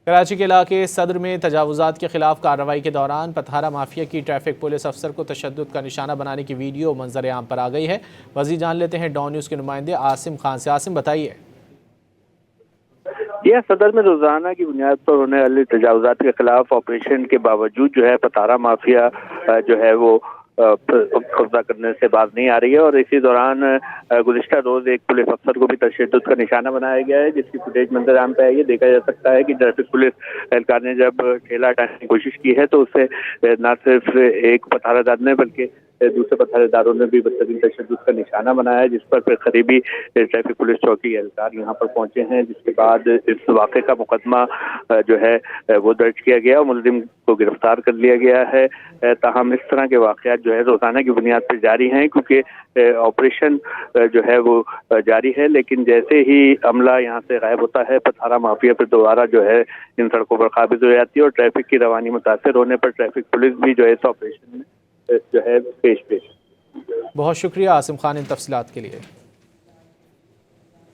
کراچی کے علاقے صدر میں تجاوزات کے خلاف کارروائی کے دوران پتھارا مافیا کی ٹریفک پولیس افسر کو تشدد کا نشانہ بنانے کی ویڈیو منظر عام پر آ گئی ہے۔ مزید جان لیتے ہیں ڈان نیوز کے نمائندے عاصم خان سے۔ عاصم بتائیے۔ یہ صدر میں روزانہ کی بنیاد پر ہونے والی تجاوزات کے خلاف آپریشن کے باوجود جو ہے پتھارا مافیا جو ہے وہ قبضہ کرنے سے باز نہیں آ رہی ہے، اور اسی دوران گزشتہ روز ایک پولیس افسر کو بھی تشدد کا نشانہ بنایا گیا ہے، جس کی فوٹیج منظر عام پہ آئی ہے۔ دیکھا جا سکتا ہے کہ ٹریفک پولیس اہلکار نے جب ٹھیلا ہٹانے کی کوشش کی ہے تو اس سے نہ صرف ایک پتھارا دار نے بلکہ دوسرے پتھارے داروں نے بھی بدترین تشدد کا نشانہ بنایا ہے، جس پر پھر قریبی ٹریفک پولیس چوکی اہلکار یہاں پر پہنچے ہیں، جس کے بعد اس واقعے کا مقدمہ جو ہے وہ درج کیا گیا اور ملزم کو گرفتار کر لیا گیا ہے۔ تاہم اس طرح کے واقعات جو ہے روزانہ کی بنیاد پر جاری ہیں، کیونکہ آپریشن جو ہے وہ جاری ہے، لیکن جیسے ہی عملہ یہاں سے غائب ہوتا ہے پتھارا مافیا پھر دوبارہ جو ہے ان سڑکوں پر قابض ہو جاتی ہے، اور ٹریفک کی روانی متاثر ہونے پر ٹریفک پولیس بھی جو ہے اس آپریشن میں جو ہے پیش۔ بہت شکریہ عاصم خان ان تفصیلات کے لیے۔